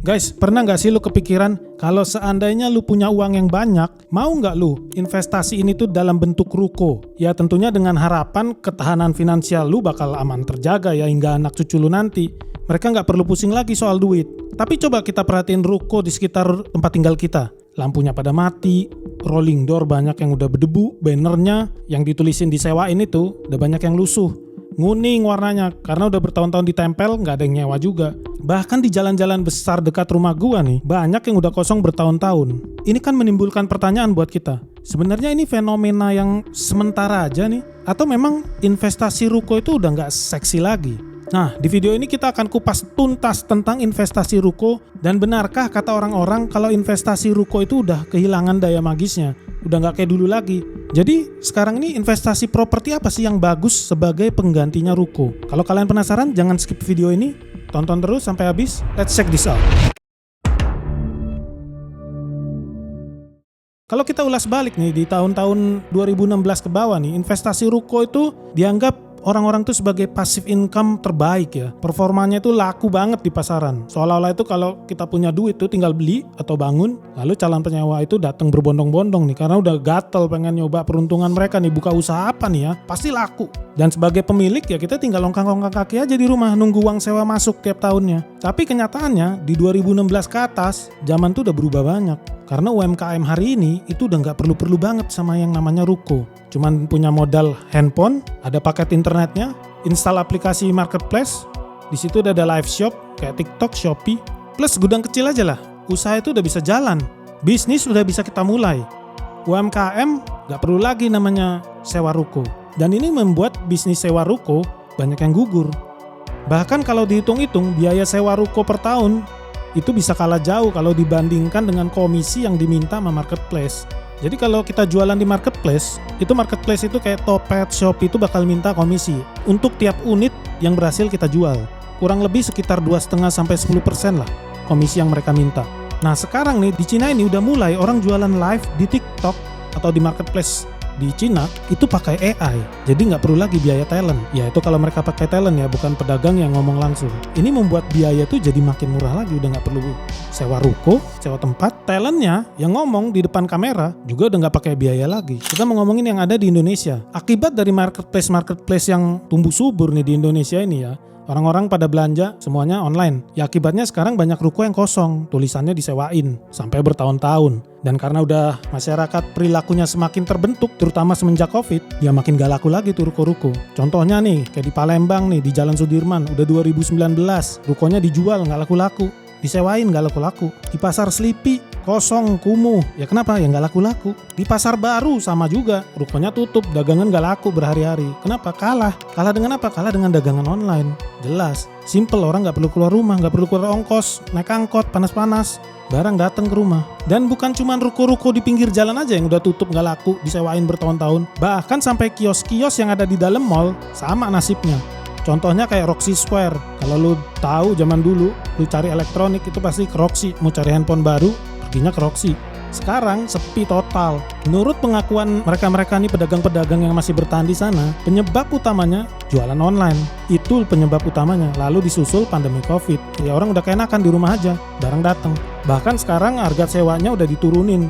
Guys, pernah nggak sih lu kepikiran kalau seandainya lu punya uang yang banyak, mau nggak lu investasi ini tuh dalam bentuk ruko? Ya tentunya dengan harapan ketahanan finansial lu bakal aman terjaga ya hingga anak cucu lu nanti. Mereka nggak perlu pusing lagi soal duit. Tapi coba kita perhatiin ruko di sekitar tempat tinggal kita. Lampunya pada mati, rolling door banyak yang udah berdebu, bannernya yang ditulisin disewain itu udah banyak yang lusuh. Nguning warnanya karena udah bertahun-tahun ditempel, nggak ada yang nyewa juga. Bahkan di jalan-jalan besar dekat rumah gua nih, banyak yang udah kosong bertahun-tahun. Ini kan menimbulkan pertanyaan buat kita. Sebenarnya ini fenomena yang sementara aja nih? Atau memang investasi ruko itu udah nggak seksi lagi? Nah, di video ini kita akan kupas tuntas tentang investasi ruko dan benarkah kata orang-orang kalau investasi ruko itu udah kehilangan daya magisnya, udah nggak kayak dulu lagi. Jadi sekarang ini investasi properti apa sih yang bagus sebagai penggantinya ruko? Kalau kalian penasaran, jangan skip video ini, tonton terus sampai habis. Let's check this out. Kalau kita ulas balik nih di tahun-tahun 2016 ke bawah nih, investasi ruko itu dianggap orang-orang tuh sebagai passive income terbaik ya. Performanya itu laku banget di pasaran. Seolah-olah itu kalau kita punya duit tuh tinggal beli atau bangun, lalu calon penyewa itu datang berbondong-bondong nih karena udah gatel pengen nyoba peruntungan mereka nih, buka usaha apa nih ya, pasti laku. Dan sebagai pemilik ya kita tinggal longkang-longkang kaki aja di rumah nunggu uang sewa masuk tiap tahunnya. Tapi kenyataannya di 2016 ke atas, zaman tuh udah berubah banyak. Karena UMKM hari ini itu udah nggak perlu-perlu banget sama yang namanya ruko. Cuman punya modal handphone, ada paket internetnya, install aplikasi marketplace, di situ udah ada live shop kayak TikTok, Shopee, plus gudang kecil aja lah. Usaha itu udah bisa jalan, bisnis udah bisa kita mulai. UMKM nggak perlu lagi namanya sewa ruko. Dan ini membuat bisnis sewa ruko banyak yang gugur. Bahkan kalau dihitung-hitung biaya sewa ruko per tahun itu bisa kalah jauh kalau dibandingkan dengan komisi yang diminta sama marketplace. Jadi kalau kita jualan di marketplace itu kayak Topet, Shopee itu bakal minta komisi untuk tiap unit yang berhasil kita jual. Kurang lebih sekitar 2,5-10% lah komisi yang mereka minta. Nah sekarang nih di Cina ini udah mulai orang jualan live di TikTok atau di marketplace di Cina itu pakai AI, jadi nggak perlu lagi biaya talent. Ya itu kalau mereka pakai talent ya, bukan pedagang yang ngomong langsung. Ini membuat biaya tuh jadi makin murah lagi, udah nggak perlu sewa ruko, sewa tempat. Talentnya yang ngomong di depan kamera juga udah nggak pakai biaya lagi. Kita mau ngomongin yang ada di Indonesia. Akibat dari marketplace yang tumbuh subur nih di Indonesia ini ya, orang-orang pada belanja semuanya online. Ya akibatnya sekarang banyak ruko yang kosong, tulisannya disewain sampai bertahun-tahun. Dan karena udah masyarakat perilakunya semakin terbentuk, terutama semenjak Covid, ya makin gak laku lagi tuh ruko-ruko. Contohnya nih, kayak di Palembang nih, di Jalan Sudirman, udah 2019, rukonya dijual gak laku-laku, disewain gak laku-laku. Di Pasar Selipi, kosong, kumuh, ya kenapa? Ya gak laku-laku. Di Pasar Baru sama juga, rukonya tutup, dagangan gak laku berhari-hari. Kenapa? Kalah dengan apa? Kalah dengan dagangan online. Jelas, simple, orang gak perlu keluar rumah, gak perlu keluar ongkos, naik angkot, panas-panas, barang datang ke rumah. Dan bukan cuma ruko-ruko di pinggir jalan aja yang udah tutup gak laku, disewain bertahun-tahun. Bahkan sampai kios-kios yang ada di dalam mall sama nasibnya. Contohnya kayak Roxy Square. Kalau lu tahu zaman dulu, lu cari elektronik itu pasti ke Roxy. Mau cari handphone baru, perginya ke Roxy. Sekarang sepi total. Menurut pengakuan mereka-mereka nih pedagang-pedagang yang masih bertahan di sana, penyebab utamanya jualan online. Itu penyebab utamanya. Lalu disusul pandemi Covid. Ya orang udah keenakan di rumah aja, barang datang. Bahkan sekarang harga sewanya udah diturunin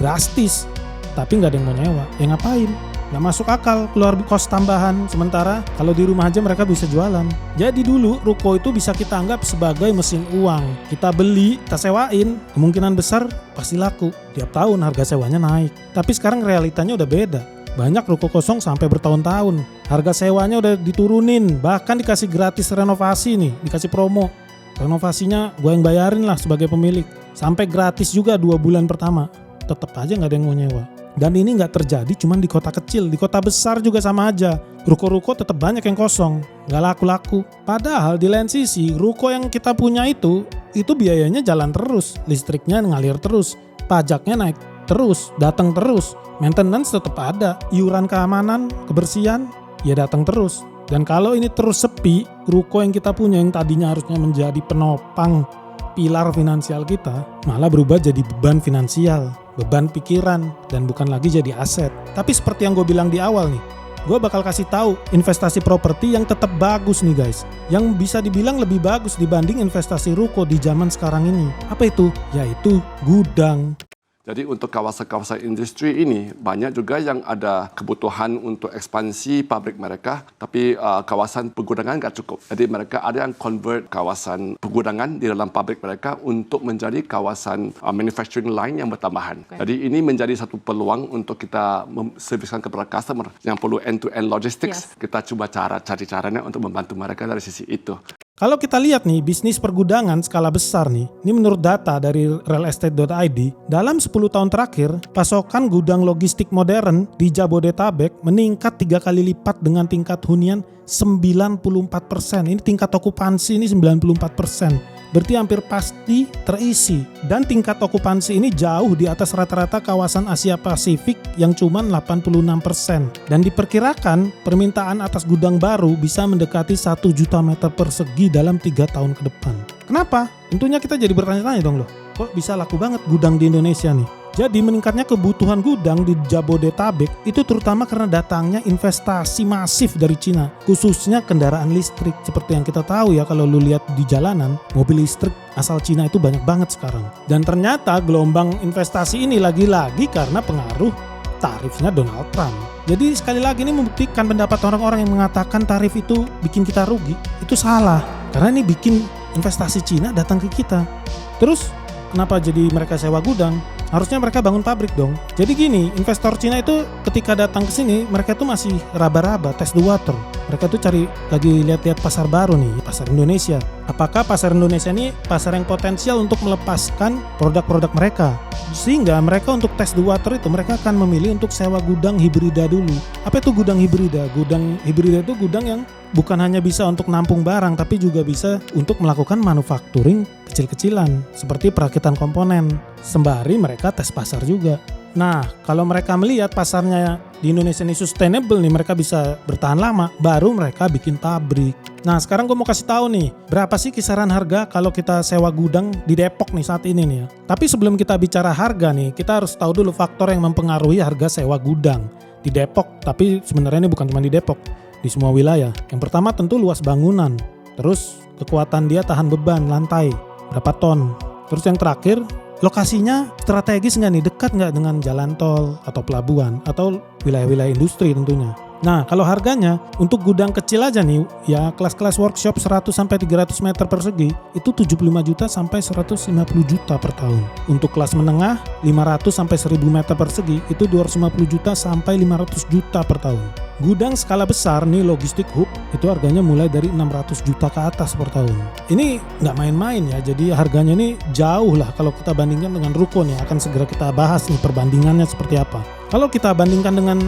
drastis. Tapi nggak ada yang mau nyewa. Ya ngapain? Nggak masuk akal keluar kos tambahan. Sementara kalau di rumah aja mereka bisa jualan. Jadi dulu ruko itu bisa kita anggap sebagai mesin uang. Kita beli, kita sewain, kemungkinan besar pasti laku. Tiap tahun harga sewanya naik. Tapi sekarang realitanya udah beda. Banyak ruko kosong sampai bertahun-tahun. Harga sewanya udah diturunin. Bahkan dikasih gratis renovasi nih, dikasih promo. Renovasinya gue yang bayarin lah sebagai pemilik. Sampai gratis juga 2 bulan pertama. Tetap aja nggak ada yang mau nyewa. Dan ini nggak terjadi cuma di kota kecil, di kota besar juga sama aja. Ruko-ruko tetap banyak yang kosong, nggak laku-laku. Padahal di lain sisi, ruko yang kita punya itu biayanya jalan terus, listriknya ngalir terus, pajaknya naik terus, datang terus, maintenance tetap ada, iuran keamanan, kebersihan, ya datang terus. Dan kalau ini terus sepi, ruko yang kita punya yang tadinya harusnya menjadi penopang, pilar finansial kita, malah berubah jadi beban finansial. Beban pikiran dan bukan lagi jadi aset. Tapi seperti yang gue bilang di awal nih, gue bakal kasih tahu investasi properti yang tetap bagus nih guys. Yang bisa dibilang lebih bagus dibanding investasi ruko di zaman sekarang ini. Apa itu? Yaitu gudang. Jadi untuk kawasan-kawasan industri ini banyak juga yang ada kebutuhan untuk ekspansi pabrik mereka, tapi kawasan pergudangan nggak cukup. Jadi mereka ada yang convert kawasan pergudangan di dalam pabrik mereka untuk menjadi kawasan manufacturing line yang bertambahan. Okay. Jadi ini menjadi satu peluang untuk kita serviskan kepada customer yang perlu end-to-end logistics. Yes. Kita coba cari caranya untuk membantu mereka dari sisi itu. Kalau kita lihat nih, bisnis pergudangan skala besar nih, ini menurut data dari realestate.id, dalam 10 tahun terakhir, pasokan gudang logistik modern di Jabodetabek meningkat 3 kali lipat dengan tingkat hunian 94%. Ini tingkat okupansi ini 94%. Berarti hampir pasti terisi. Dan tingkat okupansi ini jauh di atas rata-rata kawasan Asia Pasifik yang cuma 86%. Dan diperkirakan permintaan atas gudang baru bisa mendekati 1 juta meter persegi dalam 3 tahun ke depan. Kenapa? Tentunya kita jadi bertanya-tanya dong loh. Kok bisa laku banget gudang di Indonesia nih? Jadi meningkatnya kebutuhan gudang di Jabodetabek itu terutama karena datangnya investasi masif dari Cina, khususnya kendaraan listrik. Seperti yang kita tahu ya, kalau lu lihat di jalanan, mobil listrik asal Cina itu banyak banget sekarang. Dan ternyata gelombang investasi ini lagi-lagi karena pengaruh tarifnya Donald Trump. Jadi sekali lagi ini membuktikan pendapat orang-orang yang mengatakan tarif itu bikin kita rugi. Itu salah, karena ini bikin investasi Cina datang ke kita. Terus kenapa jadi mereka sewa gudang? Harusnya mereka bangun pabrik dong. Jadi gini, investor Cina itu ketika datang ke sini, mereka tuh masih raba-raba, test the water. Mereka tuh lagi lihat-lihat pasar baru nih, pasar Indonesia. Apakah pasar Indonesia ini pasar yang potensial untuk melepaskan produk-produk mereka? Sehingga mereka untuk test the water itu mereka akan memilih untuk sewa gudang hibrida dulu. Apa itu gudang hibrida? Gudang hibrida itu gudang yang bukan hanya bisa untuk nampung barang, tapi juga bisa untuk melakukan manufacturing kecil-kecilan seperti perakitan komponen, sembari mereka tes pasar juga. Nah, kalau mereka melihat pasarnya di Indonesia ini sustainable nih, mereka bisa bertahan lama, baru mereka bikin pabrik. Nah, sekarang gue mau kasih tahu nih, berapa sih kisaran harga kalau kita sewa gudang di Depok nih saat ini nih ya. Tapi sebelum kita bicara harga nih, kita harus tahu dulu faktor yang mempengaruhi harga sewa gudang di Depok. Tapi sebenarnya ini bukan cuma di Depok, di semua wilayah. Yang pertama tentu luas bangunan, terus kekuatan dia tahan beban lantai, berapa ton. Terus yang terakhir, lokasinya strategis nggak nih, dekat nggak dengan jalan tol atau pelabuhan atau wilayah-wilayah industri tentunya. Nah, kalau harganya untuk gudang kecil aja nih, ya kelas-kelas workshop 100-300 meter persegi itu 75 juta sampai 150 juta per tahun. Untuk kelas menengah 500-1000 meter persegi itu 250 juta sampai 500 juta per tahun. Gudang skala besar nih, logistik hub, itu harganya mulai dari 600 juta ke atas per tahun. Ini nggak main-main ya, jadi harganya ini jauh lah kalau kita bandingkan dengan ruko nih. Akan segera kita bahas nih perbandingannya seperti apa. Kalau kita bandingkan dengan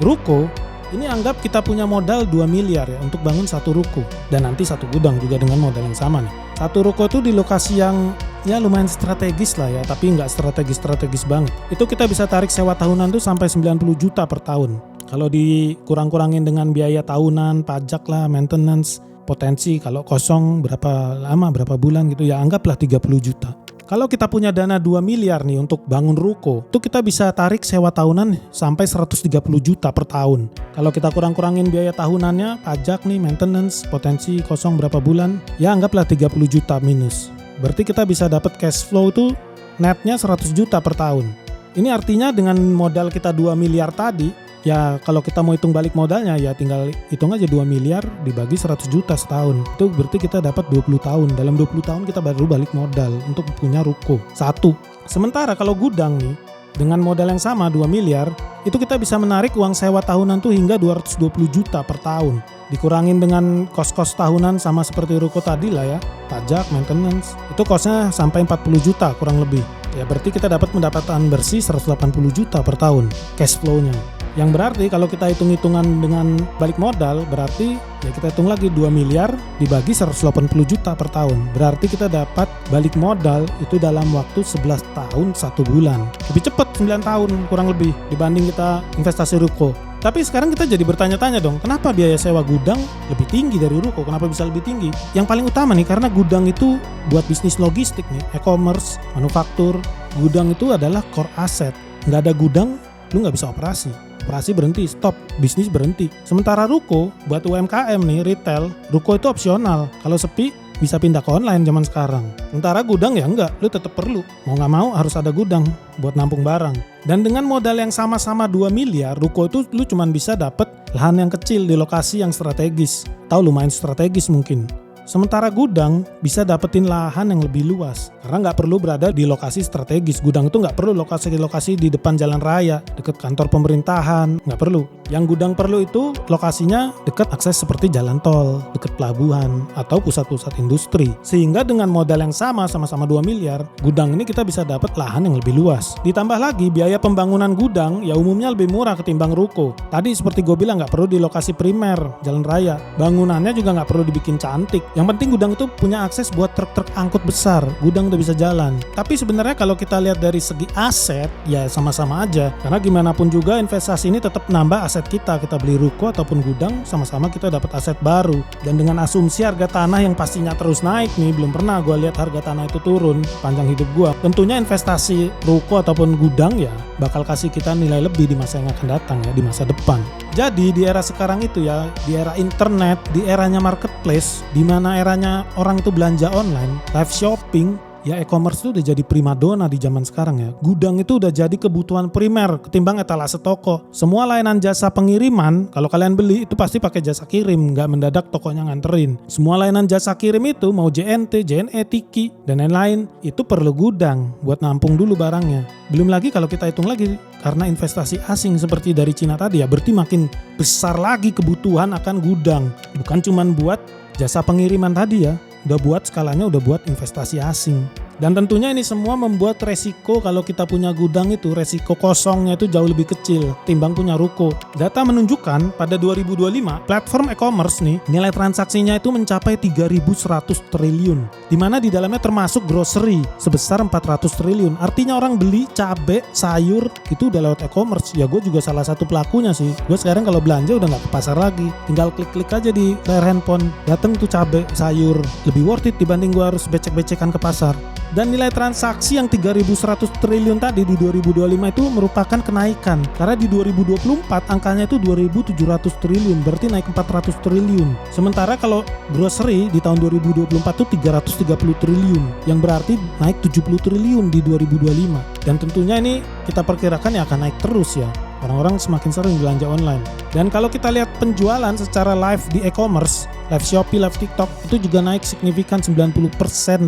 ruko, ini anggap kita punya modal 2 miliar ya untuk bangun satu ruko. Dan nanti satu gudang juga dengan modal yang sama nih. Satu ruko itu di lokasi yang ya lumayan strategis lah ya, tapi nggak strategis banget. Itu kita bisa tarik sewa tahunan tuh sampai 90 juta per tahun. Kalau dikurang-kurangin dengan biaya tahunan, pajak lah, maintenance, potensi kalau kosong berapa lama, berapa bulan gitu ya, anggaplah 30 juta. Kalau kita punya dana 2 miliar nih untuk bangun ruko, itu kita bisa tarik sewa tahunan sampai 130 juta per tahun. Kalau kita kurang-kurangin biaya tahunannya, pajak nih, maintenance, potensi kosong berapa bulan, ya anggaplah 30 juta minus. Berarti kita bisa dapat cash flow itu netnya 100 juta per tahun. Ini artinya dengan modal kita 2 miliar tadi, ya kalau kita mau hitung balik modalnya ya tinggal hitung aja 2 miliar dibagi 100 juta setahun. Itu berarti kita dapat 20 tahun. Dalam 20 tahun kita baru balik modal untuk punya ruko. Satu. Sementara kalau gudang nih, dengan modal yang sama 2 miliar, itu kita bisa menarik uang sewa tahunan tuh hingga 220 juta per tahun. Dikurangin dengan kos-kos tahunan sama seperti ruko tadi lah ya, pajak, maintenance, itu kosnya sampai 40 juta kurang lebih. Ya berarti kita dapat pendapatan bersih 180 juta per tahun cash flow-nya. Yang berarti kalau kita hitung-hitungan dengan balik modal, berarti ya kita hitung lagi 2 miliar dibagi 180 juta per tahun. Berarti kita dapat balik modal itu dalam waktu 11 tahun 1 bulan. Lebih cepat 9 tahun kurang lebih dibanding kita investasi ruko. Tapi sekarang kita jadi bertanya-tanya dong, kenapa biaya sewa gudang lebih tinggi dari ruko? Kenapa bisa lebih tinggi? Yang paling utama nih, karena gudang itu buat bisnis logistik nih, e-commerce, manufaktur. Gudang itu adalah core asset. Nggak ada gudang, lu nggak bisa operasi. operasi berhenti, stop, bisnis berhenti. Sementara ruko, buat UMKM nih, retail, ruko itu opsional. Kalau sepi, bisa pindah ke online zaman sekarang. Sementara gudang ya enggak, lu tetap perlu. Mau nggak mau harus ada gudang buat nampung barang. Dan dengan modal yang sama-sama 2 miliar, ruko itu lu cuma bisa dapet lahan yang kecil di lokasi yang strategis. Atau lumayan strategis mungkin. Sementara gudang bisa dapetin lahan yang lebih luas. Karena nggak perlu berada di lokasi strategis. Gudang itu nggak perlu lokasi di depan jalan raya, deket kantor pemerintahan, nggak perlu. Yang gudang perlu itu lokasinya deket akses seperti jalan tol, deket pelabuhan, atau pusat-pusat industri. Sehingga dengan modal yang sama-sama 2 miliar, gudang ini kita bisa dapat lahan yang lebih luas. Ditambah lagi biaya pembangunan gudang ya umumnya lebih murah ketimbang ruko. Tadi seperti gue bilang nggak perlu di lokasi primer, jalan raya. Bangunannya juga nggak perlu dibikin cantik. Yang penting gudang itu punya akses buat truk-truk angkut besar, gudang udah bisa jalan. Tapi sebenarnya kalau kita lihat dari segi aset, ya sama-sama aja. Karena gimana pun juga investasi ini tetap nambah aset kita beli ruko ataupun gudang, sama-sama kita dapat aset baru. Dan dengan asumsi harga tanah yang pastinya terus naik nih, belum pernah gue lihat harga tanah itu turun panjang hidup gue. Tentunya investasi ruko ataupun gudang ya bakal kasih kita nilai lebih di masa yang akan datang ya, di masa depan. Jadi di era sekarang itu ya, di era internet, di eranya marketplace, di mana eranya orang itu belanja online, live shopping, ya e-commerce itu udah jadi primadona di zaman sekarang ya. Gudang itu udah jadi kebutuhan primer ketimbang etalase toko. Semua layanan jasa pengiriman, kalau kalian beli itu pasti pakai jasa kirim, nggak mendadak tokonya nganterin. Semua layanan jasa kirim itu mau JNT, JNE, Tiki, dan lain-lain, itu perlu gudang buat nampung dulu barangnya. Belum lagi kalau kita hitung lagi, karena investasi asing seperti dari Cina tadi ya, berarti makin besar lagi kebutuhan akan gudang. Bukan cuman buat jasa pengiriman tadi ya, udah buat skalanya udah buat investasi asing. Dan tentunya ini semua membuat resiko kalau kita punya gudang itu, resiko kosongnya itu jauh lebih kecil timbang punya ruko. Data menunjukkan pada 2025 platform e-commerce nih nilai transaksinya itu mencapai 3.100 triliun. Dimana di dalamnya termasuk grocery sebesar 400 triliun. Artinya orang beli cabe, sayur itu udah lewat e-commerce. Ya gue juga salah satu pelakunya sih. Gue sekarang kalau belanja udah gak ke pasar lagi. Tinggal klik-klik aja di layar handphone. Dateng tuh cabe, sayur. Lebih worth it dibanding gue harus becek-becekan ke pasar. Dan nilai transaksi yang 3.100 triliun tadi di 2025 itu merupakan kenaikan. Karena di 2024 angkanya itu 2.700 triliun, berarti naik 400 triliun. Sementara kalau grocery di tahun 2024 itu 330 triliun, yang berarti naik 70 triliun di 2025. Dan tentunya ini kita perkirakan ya akan naik terus ya. Orang-orang semakin sering belanja online. Dan kalau kita lihat penjualan secara live di e-commerce, live Shopee, live TikTok, itu juga naik signifikan 90%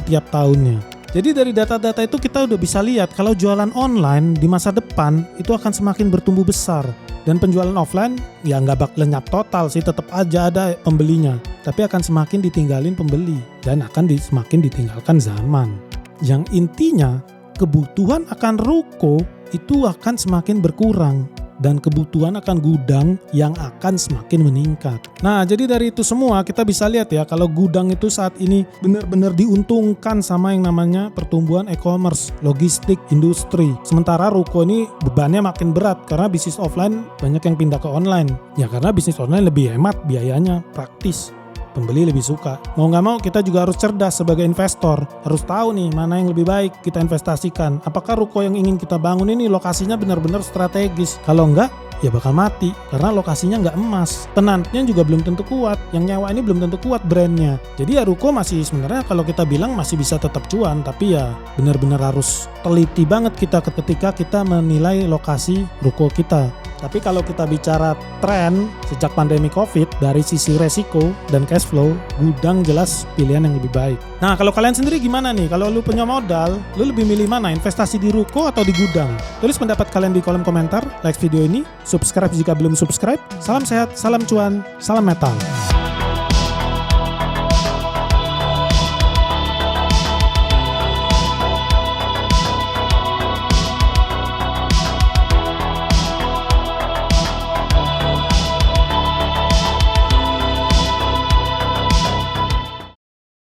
tiap tahunnya. Jadi dari data-data itu kita udah bisa lihat kalau jualan online di masa depan itu akan semakin bertumbuh besar. Dan penjualan offline ya nggak bak lenyap total sih, tetap aja ada pembelinya. Tapi akan semakin ditinggalin pembeli dan akan semakin ditinggalkan zaman. Yang intinya kebutuhan akan ruko itu akan semakin berkurang. Dan kebutuhan akan gudang yang akan semakin meningkat. Nah, jadi dari itu semua kita bisa lihat ya kalau gudang itu saat ini benar-benar diuntungkan sama yang namanya pertumbuhan e-commerce, logistik, industri. Sementara ruko ini bebannya makin berat karena bisnis offline banyak yang pindah ke online. Ya karena bisnis online lebih hemat biayanya, praktis. Pembeli lebih suka. Mau nggak mau kita juga harus cerdas sebagai investor. Harus tahu nih mana yang lebih baik kita investasikan. Apakah ruko yang ingin kita bangun ini lokasinya benar-benar strategis? Kalau enggak, ya bakal mati. Karena lokasinya nggak emas. Tenantnya juga belum tentu kuat. Yang nyawa ini belum tentu kuat brandnya. Jadi ya ruko masih sebenarnya kalau kita bilang masih bisa tetap cuan. Tapi ya benar-benar harus teliti banget kita ketika kita menilai lokasi ruko kita. Tapi kalau kita bicara tren sejak pandemi COVID, dari sisi resiko dan cash flow, gudang jelas pilihan yang lebih baik. Nah, kalau kalian sendiri gimana nih? Kalau lu punya modal, lu lebih milih mana? Investasi di ruko atau di gudang? Tulis pendapat kalian di kolom komentar, like video ini, subscribe jika belum subscribe. Salam sehat, salam cuan, salam metal.